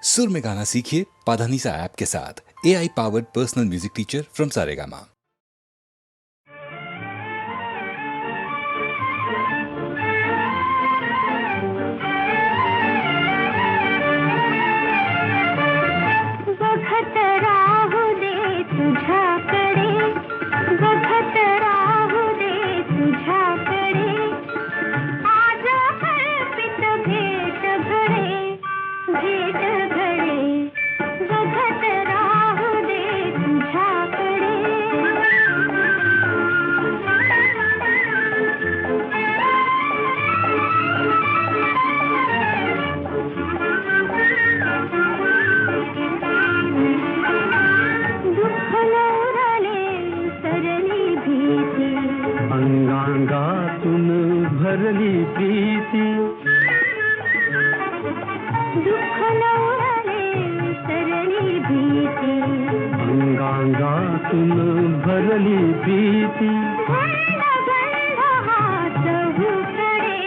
सुर में गाना सीखिए पाधानीसा ऐप के साथ। AI powered personal music teacher from Saregama. बघत राहू दे तुझ्याकडे, बघत राहू दे तुझ्याकडे, आज कल्पित भेट घडे, भेट घडे, बघत राहू दे तुझ्याकडे। दुःख नवरले सरली भीती, अंगांगातून भरली प्रीती, दुःख नवरले सरली भीती, अंगांगातून भरली प्रीती, गंध गंध हात हुकडे,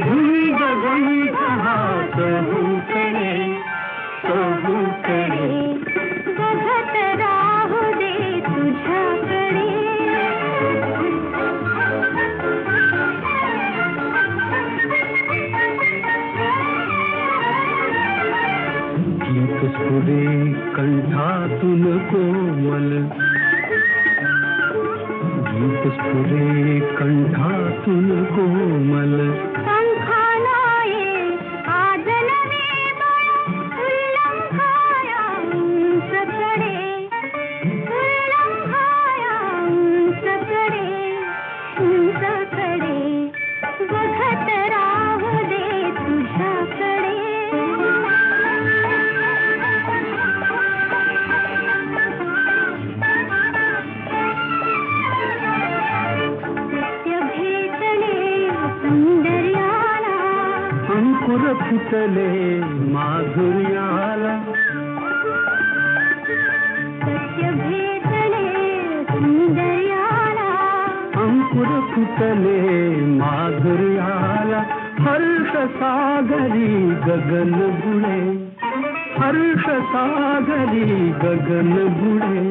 गंध गंध हात हुकडे, हुकडे, बघत राहू दे तुझ्याकडे। गीत स्फुरे कंठातून कोमल, गीत स्फुरे कंठातून कोमल, पंखानाये आज नवे बळ, उल्लंघाया उंचकडे, उल्लंघाया उंचकडे, उंचकडे, बघत राहू दे तुझ्याकडे। सत्य भेटले सौंदर्याला, अंकुर फुटले माधुर्याला, सत्य भेटले सौंदर्याला, अंकुर फुटले माधुर्याला, हर्ष सागरी गगन बुडे, हर्ष सागरी गगन बुडे,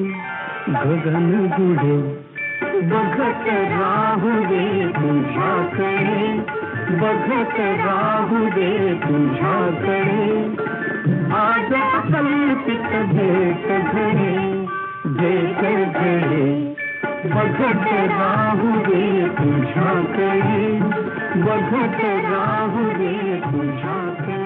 गगन बुडे, बघत राहू दे तुझ्याकडे, बघत राहू दे तुझ्याकडे, आज कल्पित भेट घडे, भेट घडे, बघत राहू दे तुझ्याकडे, बघत राहू दे तुझ्याकडे।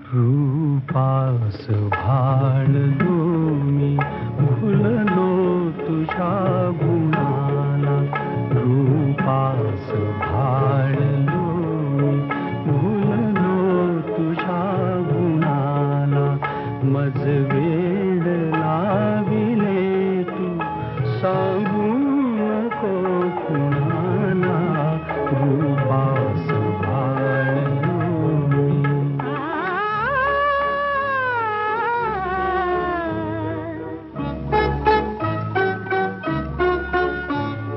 रूपास भाळलो मी, भुललो तुझ्या गुणाला, रूपास भाळलो मी, भुललो तुझ्या गुणाला, मज वेड लाविले तू सांगू नको कुणाला, रूपास भाळलो मी।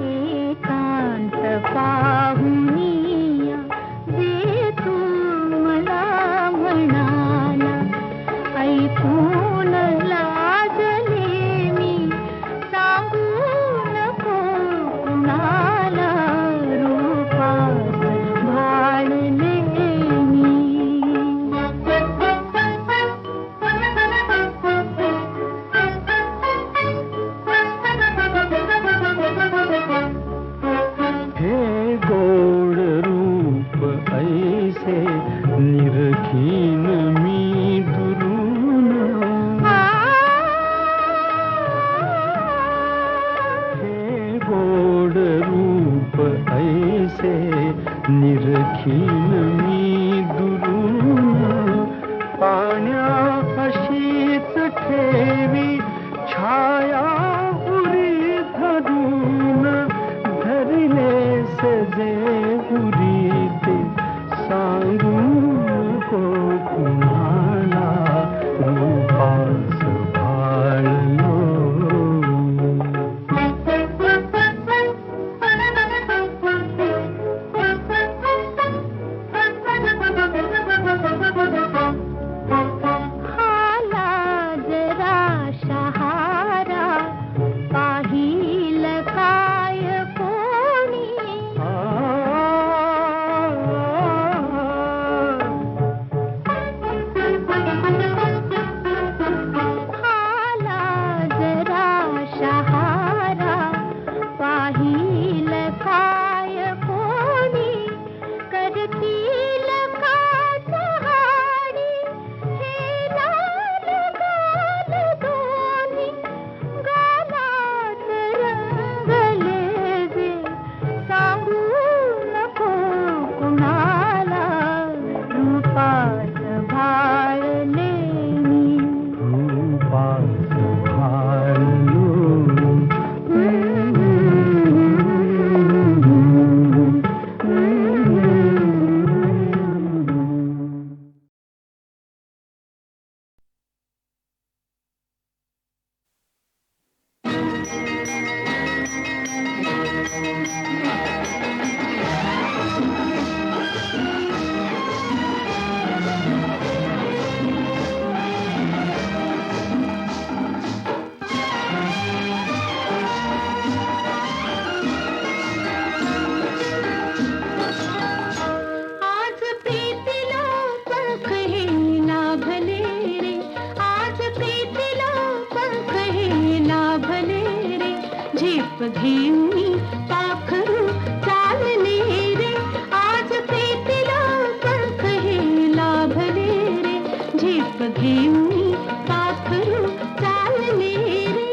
एकांत पाहुनिया जे तू मला म्हणाला, ऐकून लाजले मी, सांगू घेऊनी पाखरू चालले रे आज प्रीतीला पंख हे लाभले रे झेप घेऊनी पाखरू चालले रे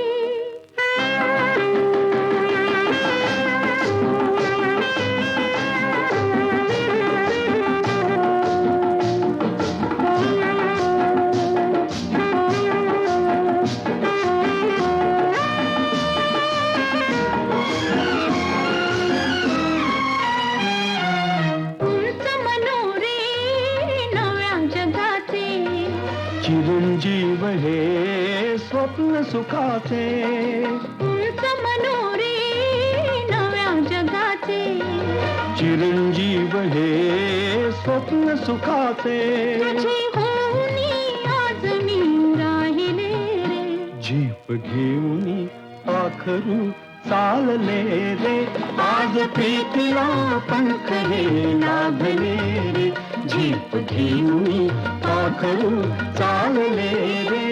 चिरंजीव हे स्वप्न सुखाचे उंच मनोरे नव्या जगाचे चिरंजीव हे स्वप्न सुखाचे तुझे होऊनी आज मी राहिले रे झेप घेऊनी पाखरू चालले रे आज प्रीतीला पंख हे लाभले रे झेप घेऊनी पाखरू चालले रे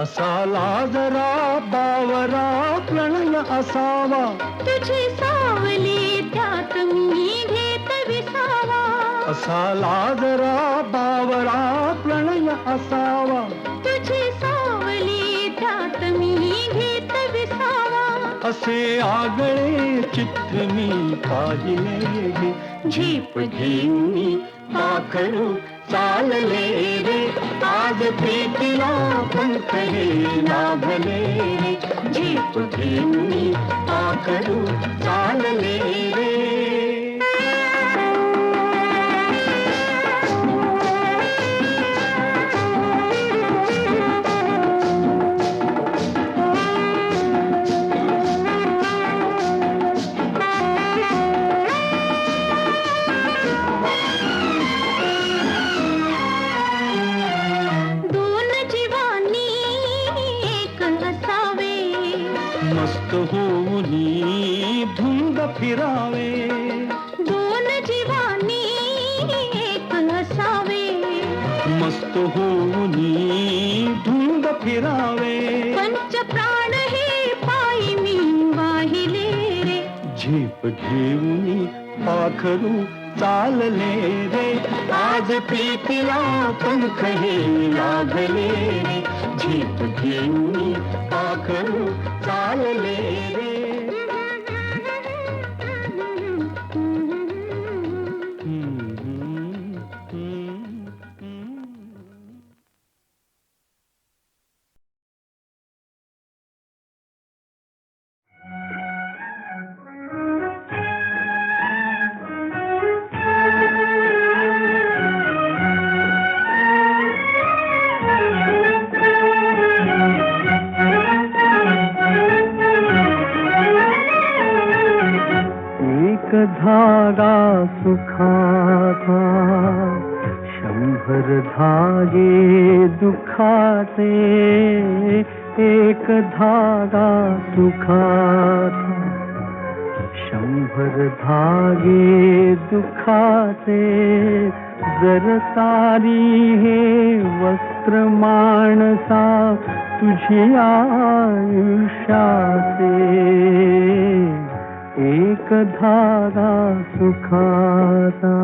असाला जरा बावरा प्रणय असावा तुझी सावली त्यात मी घेत विसावा असाला जरा बावरा प्रणय असावा तुझी सावली त्यात मी घेत विसावा असे आगळे चित्र मी पाहिले गे झेप घेऊनी पाखरू चालले रे आज प्रीतीला पंख हे लाभले रे झेप घेऊनी पाखरू चालले रे मस्त होऊनी धुंद फिरावे दोन जीवानी एक असावे मस्त होऊनी धुंद फिरावे पंच प्राण हे पायी मी वाहिले रे झेप घेऊनी पाखरू चालले रे आज प्रीतीला पंख हे लाभले रे झेप घेऊनी पाखरू चालले रे धागा सुखाचा 100 धागे दुखाचे एक धागा सुखाचा 100 धागे दुखाचे जर सारी हे वस्त्र माणसा तुझी आयुष्याचे एक धागा सुखाचा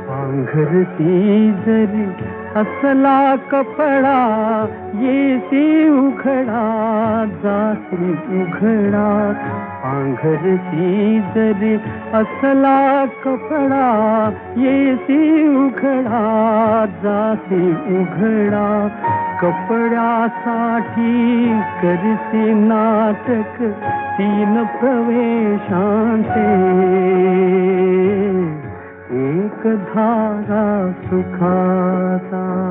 पांघरती जरी असला कपडा येसी उघडा जासी उघडा पांघरती जरी असला कपडा येसी उघडा जासी उघडा कपड्यासाठी करसी नाटक 3 प्रवेशांचे एक एक धारा सुखाचा.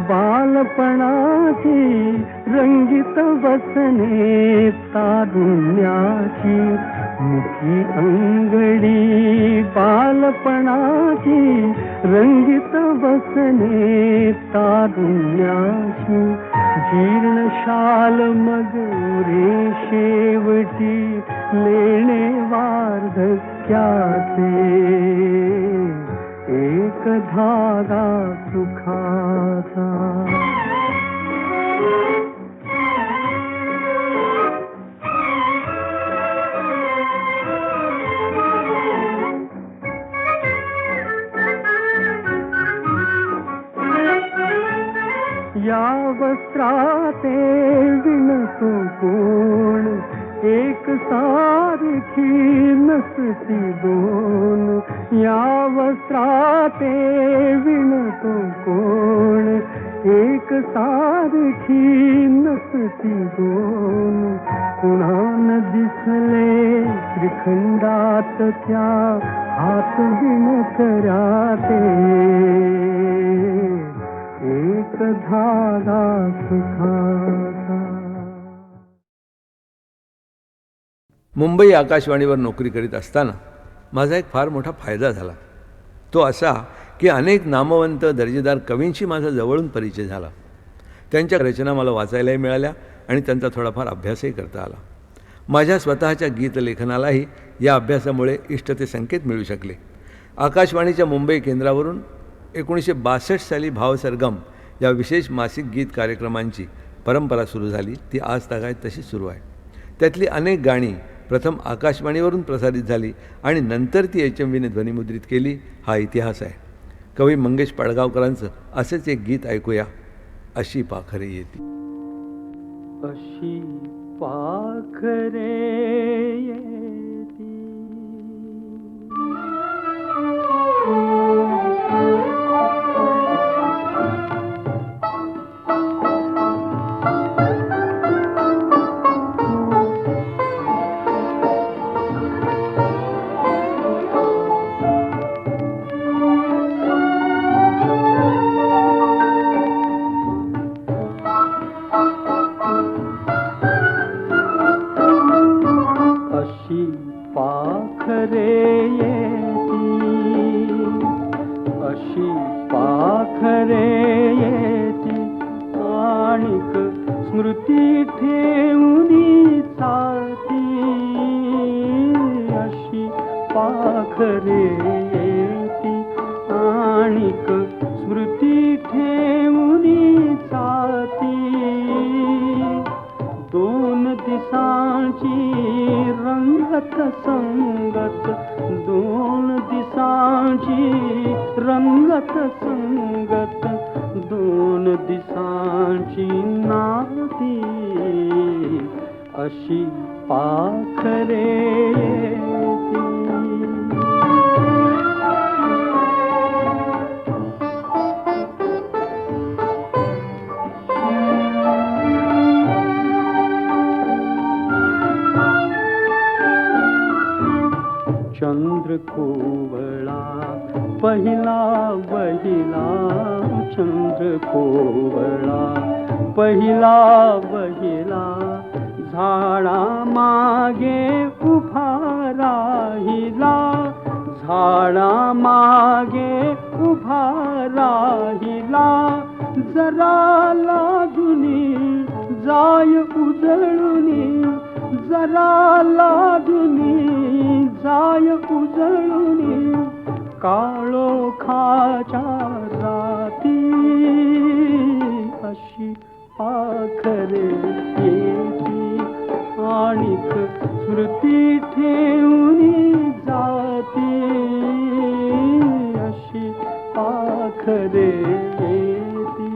बालपणाची रंगीत वसने तारुण्याची. मुखी अंगडी बालपणाची रंगीत वसने तारुण्याची. जीर्ण शाल मग शेवटी लेणे वार्धक्याचे. एक धागा सुखाचा. या वस्त्राते विणतो कोण. एक सारखी नसती दोन. या वस्त्राते विणतो कोण. एक सारखी नसती दोन. कुणान दिसले त्रिखंडात त्या हात विणकऱ्याते. एक धागा सुखाचा. मुंबई आकाशवाणीवर नोकरी करीत असताना माझा एक फार मोठा फायदा झाला. तो असा की अनेक नामवंत दर्जेदार कवींशी माझा जवळून परिचय झाला. त्यांच्या रचना मला वाचायलाही मिळाल्या आणि त्यांचा थोडाफार अभ्यासही करता आला. माझ्या स्वतःच्या गीतलेखनालाही या अभ्यासामुळे इष्ट ते संकेत मिळू शकले. आकाशवाणीच्या मुंबई केंद्रावरून 1962 साली भावसरगम या विशेष मासिक गीत कार्यक्रमांची परंपरा सुरू झाली. ती आज तागायत तशी सुरू आहे. त्यातली अनेक गाणी प्रथम आकाशवाणीवरून प्रसारित झाली आणि नंतर ती HMVने ध्वनिमुद्रित केली. हा इतिहास आहे. कवी मंगेश पडगावकरांचं असेच एक गीत ऐकूया. अशी पाखरे येती. अशी पाखरे येती. अशी पाखरे येती आणिक स्मृती ठेवूनी साथी. अशी पाखरे येती आणिक स्मृती ठेवूनी साथी. दोन दिसांची रंगत संगत. दोन दिसांची रंगत संगत. दोन दिसांची नाती. अशी पाखरे येती. चंद्र कोवळा पहिला वहिला. चंद्र कोवळा पहिला वहिला. झाडा मागे उभा राहिला. झाडा मागे उभा राहिला. जरा लागुनी जाय उजळुनी. जरा लागुनी जाय उजळुनी. काळोखाच्या राती. अशी पाखरे येती आणिक स्मृती ठेवूनी जाती. अशी पाखरे येती.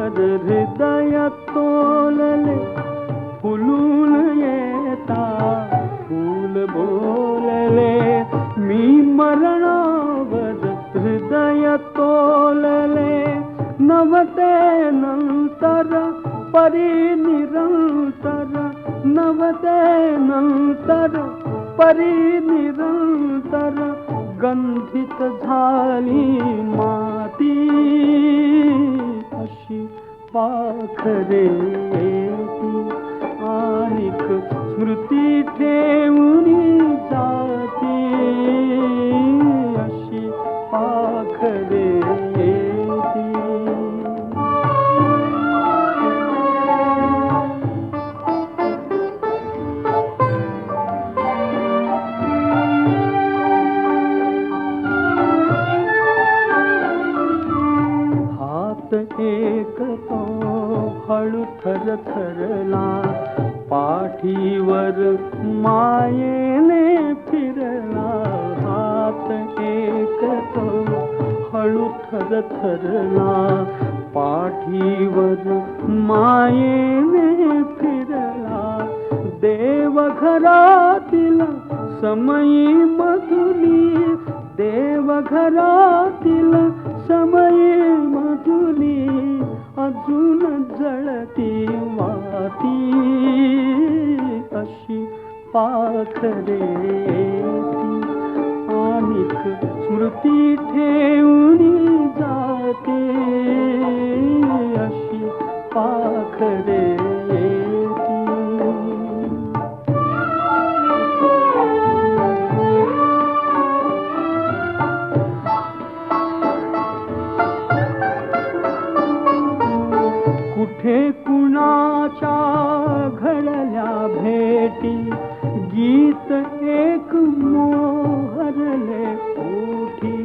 पाखरावर हृदय तोलले फुलून येता फूल बोलले मी मरणावर हृदय तोलले नवते नंतर परी निरंतर नवते नंतर परी निरंतर गंधित झाली माती अशी पाखरे येती आणिक स्मृती ठेवून जाती अशी पाखरे येती. एक तो हळू थर थरला पाठीवर मायेने फिरला हात एक तो हळू थर थरला पाठीवर मायेने फिरला देवघरातील समयी मधुली देवघरातील समयी मधुली अजून जळती वाती अशी पाखरे येती आणिक स्मृती ठेवून जाते अशी पाखरे येती. कुठे कुणाच्या घडल्या भेटी गीत एक मोहरले ओठी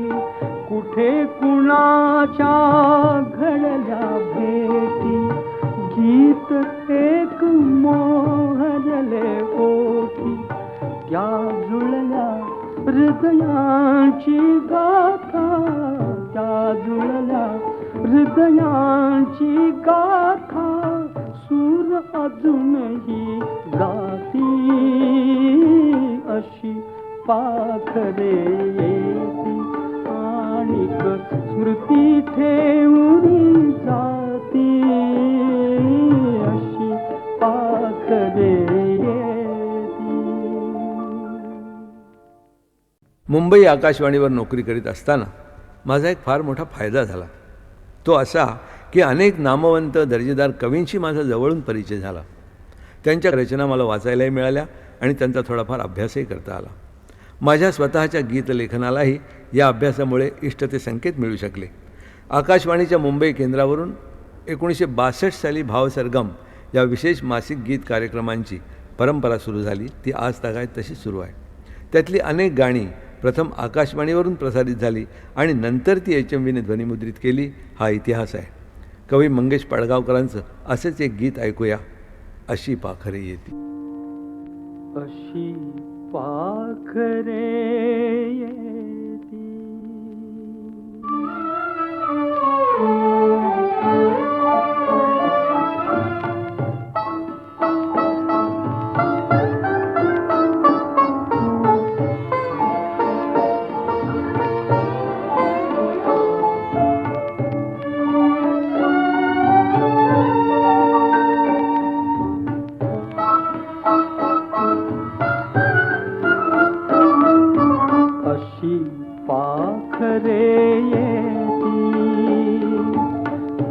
कुठे कुणाच्या घडल्या भेटी गीत एक मोहरले ओठी त्या जुळल्या हृदयांची गाथा त्या जुळल्या हृदयांची गाथा सूर अजूनही गाती अशी पाखरे येती आणिक स्मृती ठेवून जाती अशी पाखरे येती. मुंबई आकाशवाणीवर नोकरी करीत असताना माझा एक फार मोठा फायदा झाला. तो असा की अनेक नामवंत दर्जेदार कवींशी माझा जवळून परिचय झाला. त्यांच्या रचना मला वाचायलाही मिळाल्या आणि त्यांचा थोडाफार अभ्यासही करता आला. माझ्या स्वतःच्या गीतलेखनालाही या अभ्यासामुळे इष्टते संकेत मिळू शकले. आकाशवाणीच्या मुंबई केंद्रावरून 1962 साली भावसरगम या विशेष मासिक गीत कार्यक्रमांची परंपरा सुरू झाली. ती आज तागायत तशीच सुरू आहे. त्यातली अनेक गाणी प्रथम आकाशवाणीवरून प्रसारित झाली आणि नंतर ती HMVने ध्वनिमुद्रित केली. हा इतिहास आहे. कवी मंगेश पडगावकरांचं असेच एक गीत ऐकूया, अशी पाखरे येती. अशी पाखरे येती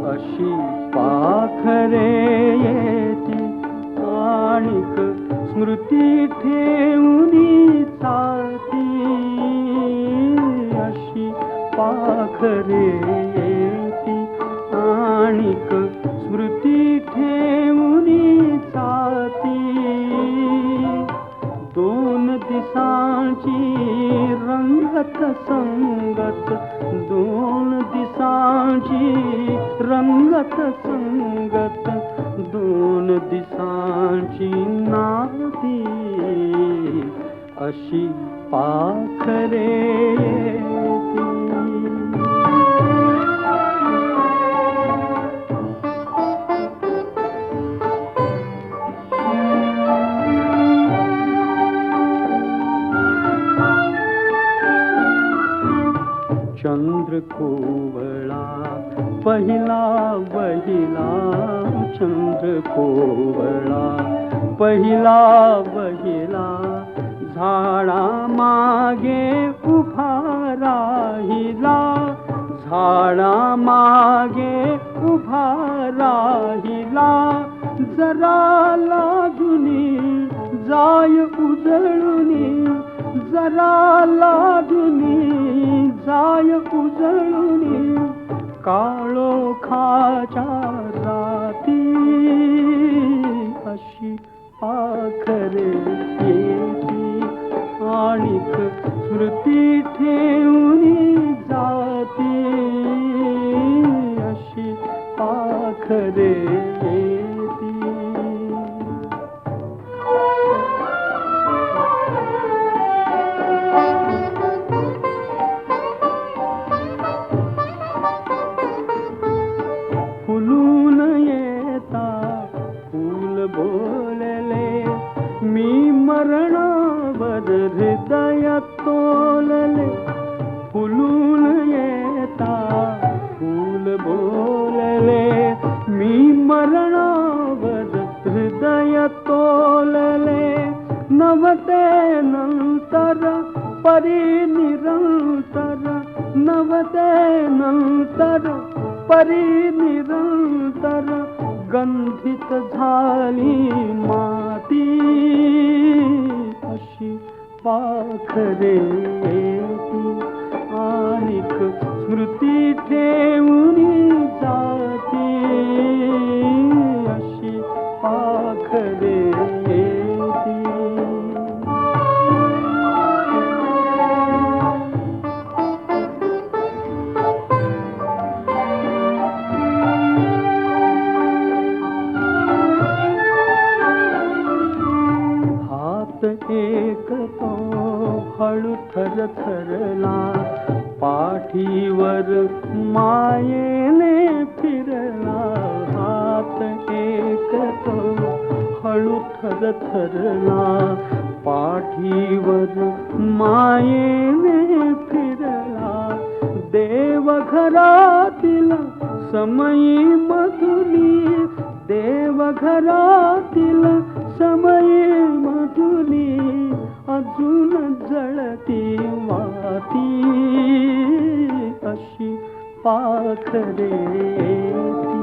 अशी पाखरे येती आणिक स्मृती ठेवून जाती अशी पाखरे येती आणिक स्मृती ठेवून जाती. दोन दिसांची रंगत संगत दोन दिसांची रंगत संगत दोन दिसांची नाती अशी पाखरे येती. पहिला बहिला चंद्र कोवळा, पहिला बहिला झाडा मागे उभा राहिला, झाडा मागे उभा राहिला. जरा लाजुनी जाय उजळुनी, जरा लाजुनी जाय उजळुनी. काळोखाच्या राती अशी पाखरे येती, आणिक स्मृती ठेवूनी जाती, अशी पाखरे येती. फुलून येता फूल बोलले, मी मरणावर हृदय तोलले. फुलून येता फूल बोलले, मी मरणावर हृदय तोलले. नवते नंतर परी निरंतर, नवते नंतर परी निरंतर. गंधित झाली माती अशी पाखरे येती, आणिक स्मृती ठेवूनी जाती, अशी पाखरे येती. एक तो हळू थरथरला, पाठीवर मायेने फिरला. हात एक तो हळू थरथरला, पाठीवर मायेने फिरला. देवघरातील समयी मधुली, देवघरातील समयी मधुली. अजून जळती वाती अशी पाखरे येती,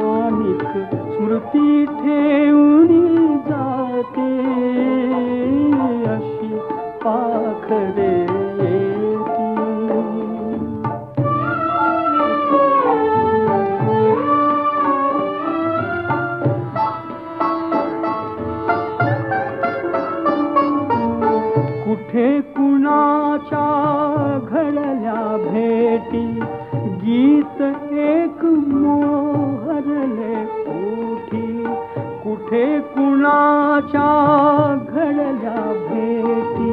आणिक स्मृती ठेवूनी जाते, अशी पाखरे येती. कुठे कुणाच्या घडल्या भेटी, गीत एक मोहरले ओठी. कुठे कुणाच्या घडल्या भेटी,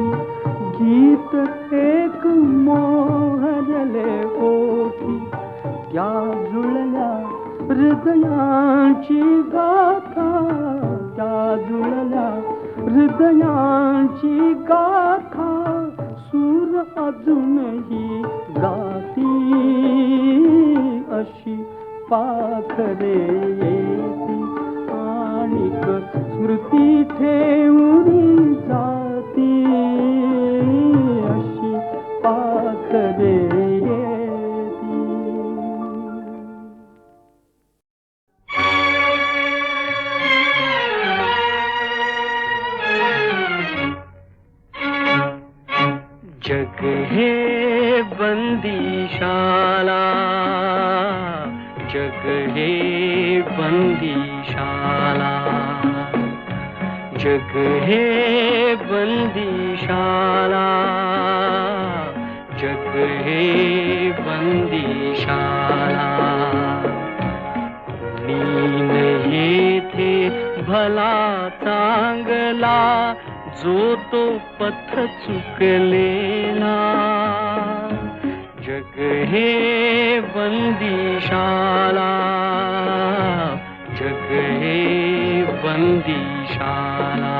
गीत एक मोहरले ओठी. त्या जुळल्या हृदयांची गाथा, त्या जुळल्या हृदयांची गाथा. सूर अजूनही गाती अशी पाखरे येती, आणिक स्मृती ठेवूनी जाती, अशी पाखरे येती. जग हे बंदीशाला, जग हे बंदीशाला, जग हे बंदीशाला, जग हे बंदीशाला. कोणी नाही थे भला चांगला, जो तो पथ चुकलेला. जग हे बंदीशाला, जग हे बंदीशाला.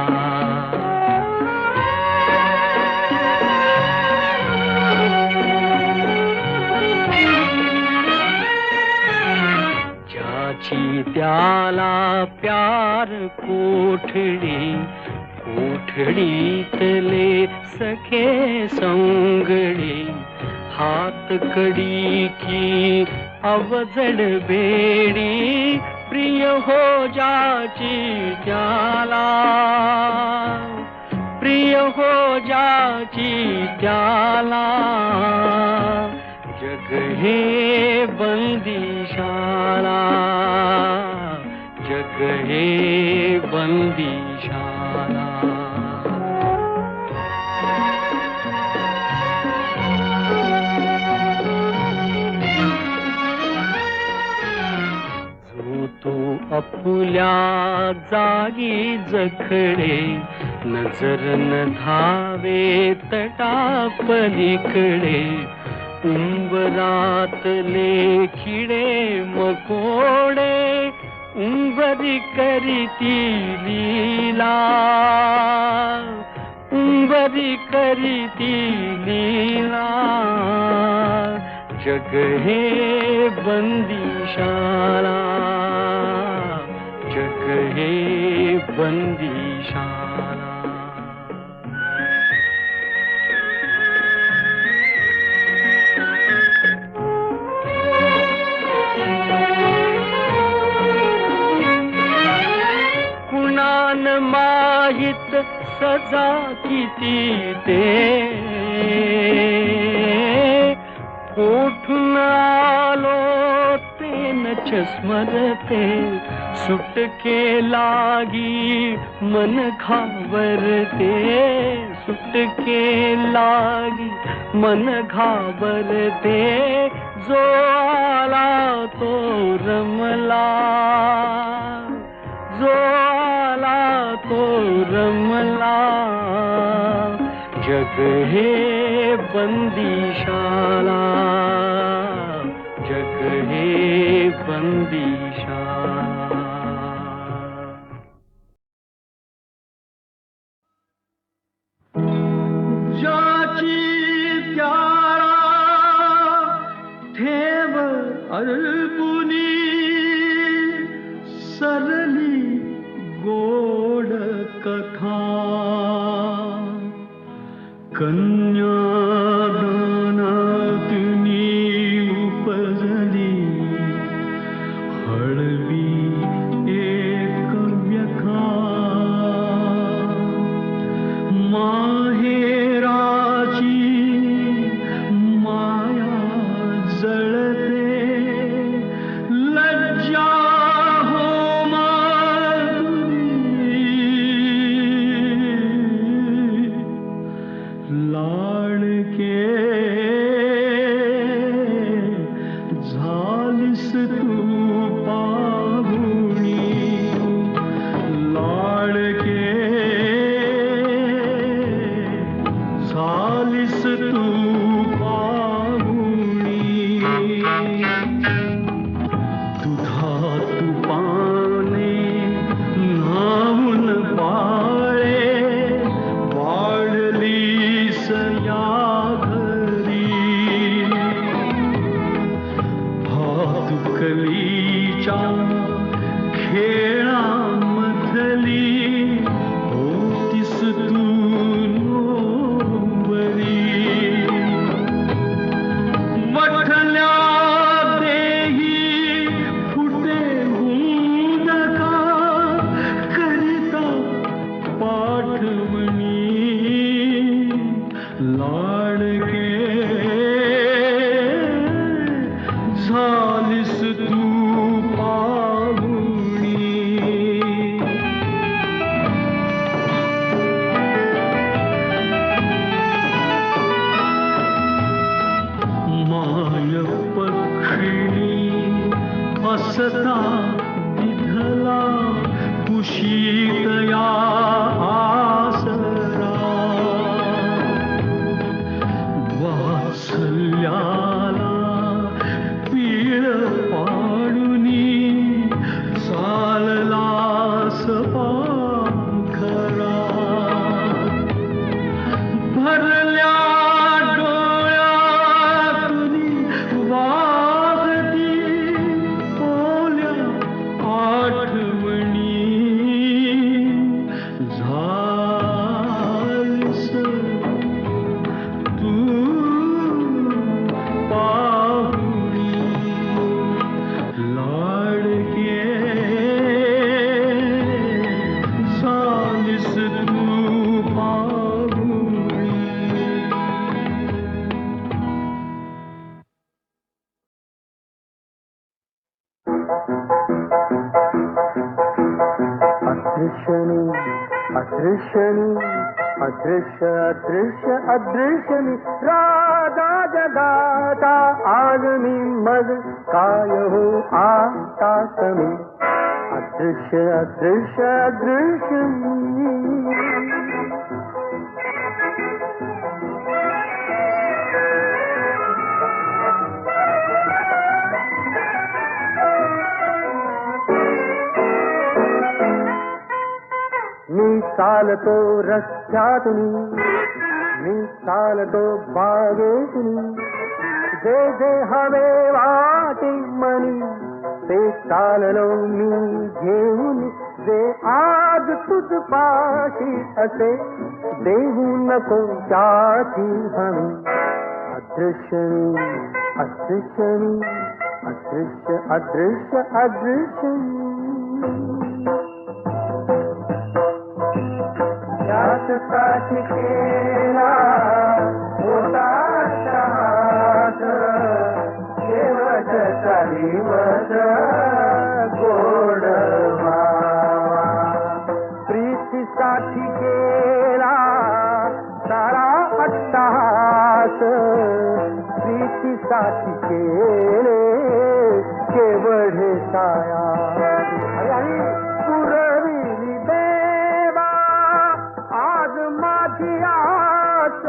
आला प्यार कोठडी कोठडीतले सखे संगडे हात कडी की अवजड बेडी प्रिय हो जाची त्याला प्रिय हो जाची त्याला जग हे बंदीशाला जग हे बंदीशाला तो आपुल्या जागी जखडे नजर न धावे तटापलीकडे उंबरातले किडे मकोडे उंबरी करीती लीला उंबरी करीती लीला जग हे बंदीशाला जग हे बंदीशाला कुणान माहित सजा किती ते कोठून आलो ते नच स्मरते सुटके लागी मन घाबरते सुटके लागी मन घाबरते जो आला तो रमला जो आला तो रमला जग हे बंदीशाला जग हे बंदीशाला ज्याची त्याला ठेव अल्पुनी सरली गोड कथा कन्यादानातुनी उपजली हळवी एक व्यथा माहेराची माया जळते लज्जा हो लाडके झालीस तू पाहुणी लाडके झालीस तू पाहुणी तुझा तुपाने नाहून बाळे वाढलीस या घरी भातुकलीच्या खेळामधली होतीस तू नोबरी वठल्या देही फुटे हुंदका करिता पाठवणी लाडके झालीस तू पाहुणी माय पक्षिणी असता विधला कुशीतया आसरा वात्सल्याला पीळ पाडुनी चाललास पाखरा भरल्या डोळ्यातुनी वाहती पोल्या अदृश्यनी अदृश्यनी अदृश्य अदृश्य अदृश्यनी राजा जगाता आज मी मग काय हो आता कमी अदृश्य अदृश्य अदृश्यनी मी चालतो रस्त्यातून मी चालतो बागेतून जे जे हवे वाटे मनी ते चाललो मी घेऊन जे आज तुझ पाशी असे देऊ नको त्याची हमी अदृश्यनी अदृश्यनी अदृश्य अदृश्य अदृश्यनी त्यासाठी केला होता शहाद शेवटचा दिवस गोड व्हावा प्रीतीसाठी केला सारा अट्टहास प्रीतीसाठी केले केवढे साया पुरविली देवा आज माझी आस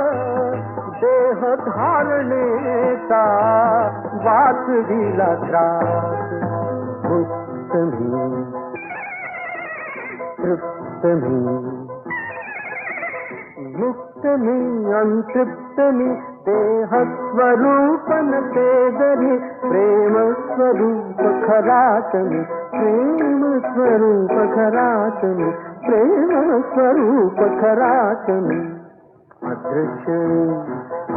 देह धारणेचा वाचविला त्रास मुक्त मी तृप्त मी मुक्त मी अंतृप्त मी देह स्वरूप नसे जरी प्रेम स्वरूप खराच मी प्रेम स्वरूप खराच मी प्रेम स्वरूप खराच मी अदृश्यनी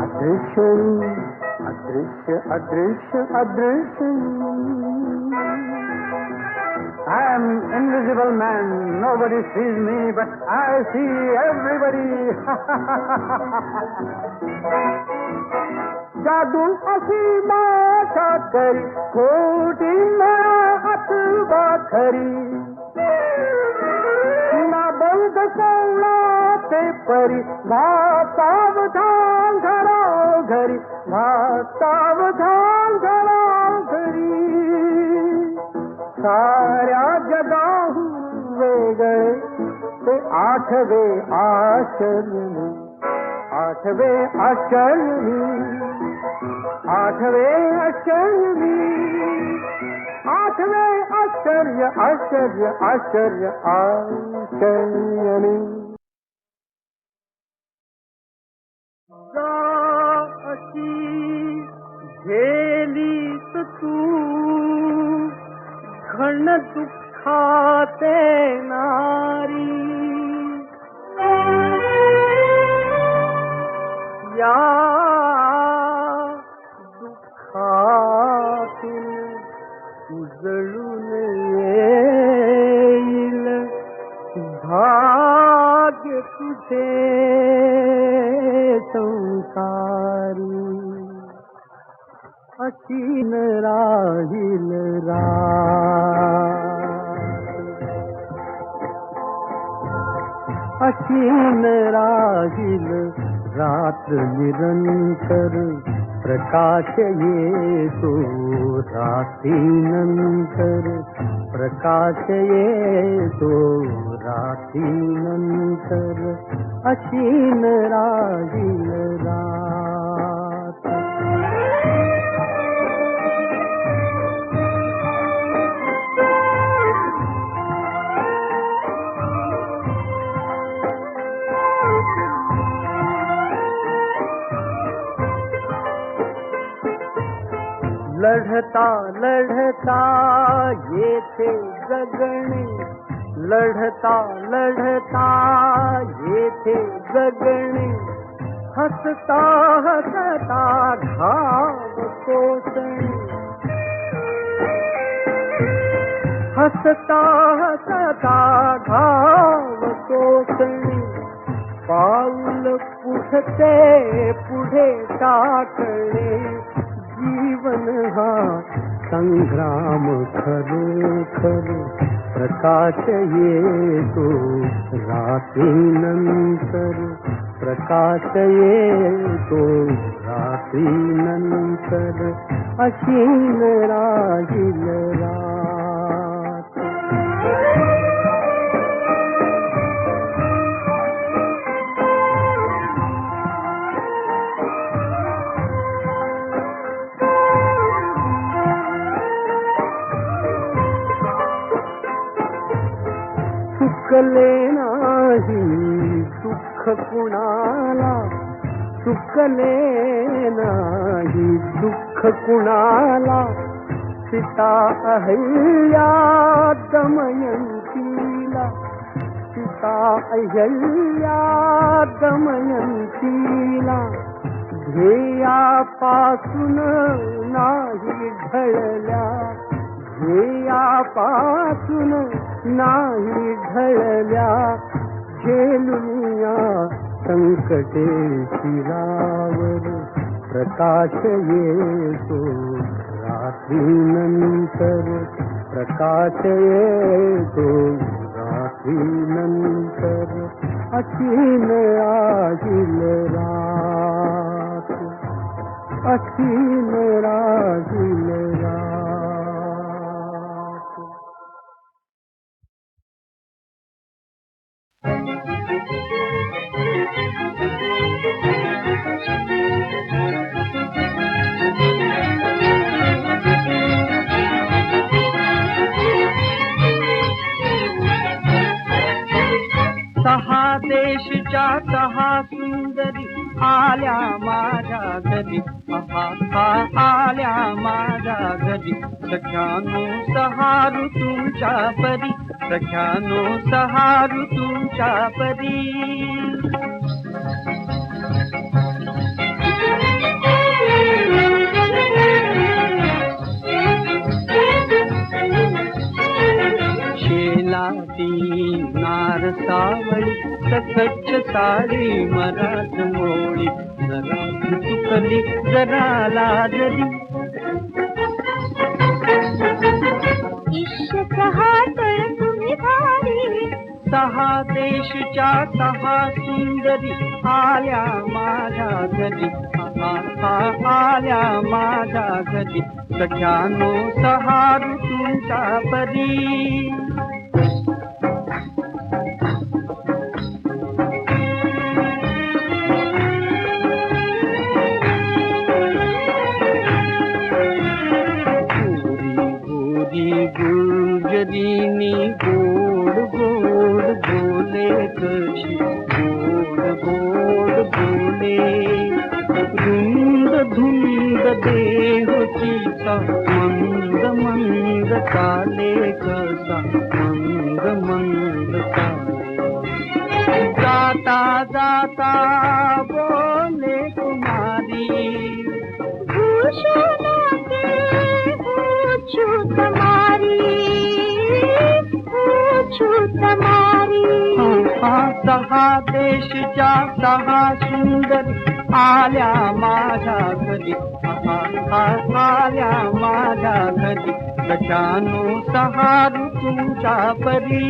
अदृश्यनी अदृश्य अदृश्य अदृश्यनी I am invisible man, nobody sees me, but I see everybody. जादू अशी माझ्या करी खोटी ना अथवा खरी ना बंद सोळा ते परी सावधान घराव घरी सावधान घराव घरी साऱ्या जगाहून वेगळे ते आठवे आश्चर्य आठवे आश्चर्य आठवे आश्चर्य आठवे आश्चर्य आश्चर्य आश्चर्य आश्चर्य अशी गेलीस तू घन दुःखाते नारी या दुःखातील उजळून येईल भाग्य तुझे संसारी अशीन राहील अशीन राहील रात्र निरंतर प्रकाश येतो रात्रीनंतर प्रकाश येतो रात्रीनंतर अशीन राहील रात लढता लढता येथे जगणे लढता लढता येथे जगणे हसता हसता घाव कोसणे हसता हसता घाव कोसणे पाऊल पुढते पुढे टाकणे जीवन हा संग्राम खरोखर प्रकाश येतो रात्रीनंतर प्रकाश येतो रात्रीनंतर अशीन राहील रात चुकले नाही दुःख कुणाला चुकले नाही दुःख कुणाला सीता अहल्या दमयंतीला सीता अहल्या दमयंतीला ध्येयापासून नाही ढळल्या ध्येयापासून नाही ढळल्या झेलुनिया संकटे शिरावर प्रकाश येतो रात्रीनंतर प्रकाश येतो रात्रीनंतर असीन राहील रात असीन राहील रात सहा देशच्या सहा सुंदरी आल्या माझ्या घरी आल्या माझ्या घरी सख्यानो सहा ऋतूंच्या परी सख्यानो सहा ऋतूंच्या परी शेलाती नार सावळी सखच्छ साडी मराठ मोळी जरा चुकली जरा लाजली इश्क हातळ तुम्ही भारी सहा देशच्या सहा सुंदरी आल्या माझ्या घरी आल्या माझ्या घरी सख्यानो सहा ऋतूंच्या परी गुजरीनी गोड गोड बोले कशी गोड गोड बोले रुंद धुंद देह तिचा मंद मंद चाले कसा मंद मंद चाले जाता जाता बोले कुमारी सहा देशच्या सहा सुंदर आल्या माझ्या घरी आल्या माझ्या घरी सख्यानो सहा ऋतूंच्या परी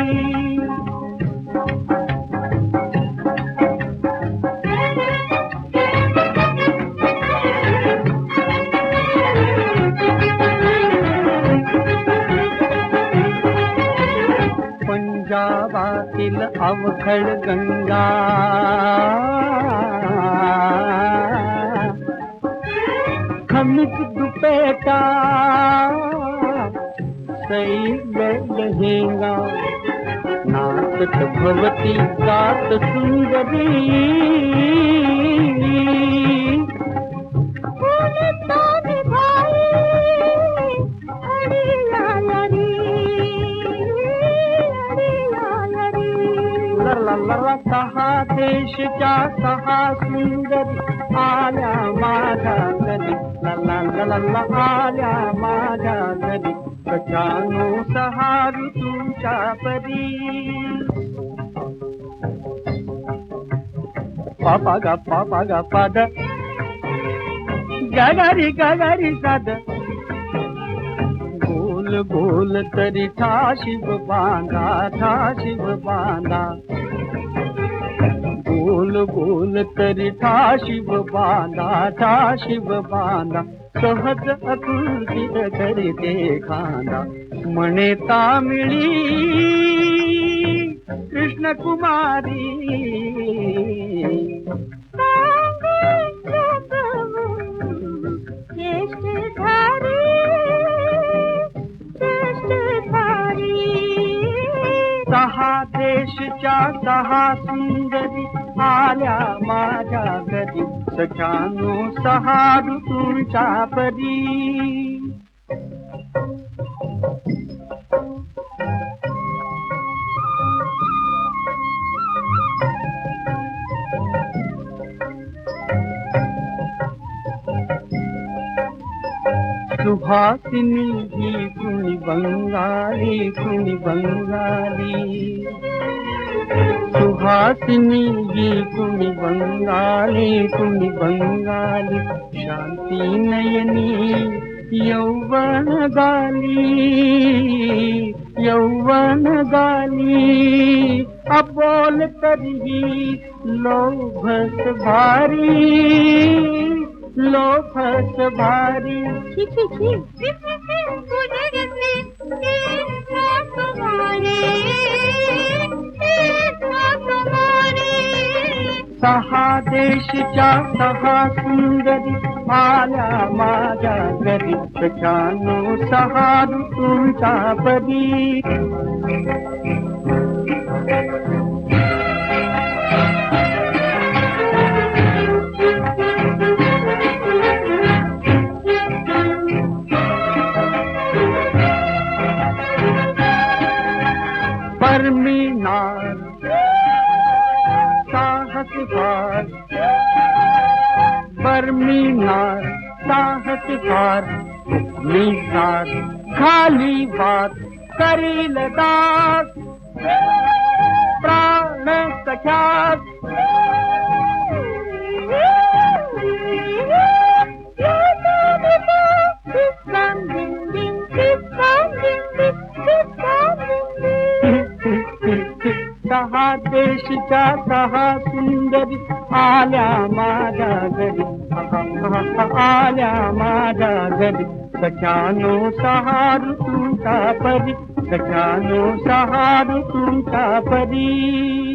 पंजाबातील अवखळ गंगा खमीच दुपेटा सैल लहेंगा नाचत भवती गात सुंदरी सहा देशच्या सहा सुंदरी आल्या माझ्या घरी आल्या माझ्या घरी सख्यानो सहा ऋतूंच्या परी पापा गा पाद गगारी गगारी साद गोल गोल तरी ठाशिव बांधा, ठाशिव बांधा. गोल गोल तरी ठाशिव बांधा, ठाशिव बांधा. सहज अकृती तरी ते खांदा. म्हणे तामिळी कृष्ण कुमारी. सहा देशच्या सहा सुंदरी आल्या माझ्या घरी. सख्यानो सहा ऋतूंच्या परी. सुहासिनी ही कुणी बंगाली, कुणी बंगाली. सुहासिनी ही कुणी बंगाली, कुणी बंगाली. शांती नयनी यौवन गाली, यौवन गाली. अबोल तरीही लोभस भारी, लोभस भारी. सहा देशच्या सहा सुंदरी आल्या माझ्या घरी. सख्यानो सहा ऋतूंच्या परी. बर्मीनार साहसगार, बर्मीनार साहसगार. मीनार खाली बात करील दास. प्राण सख्यात सहा देशच्या सहा सुंदरी आल्या माझ्या घरी. आल्या माझ्या घरी. सख्यानो सहा ऋतूंच्या परी. सख्यानो सहा ऋतूंच्या परी.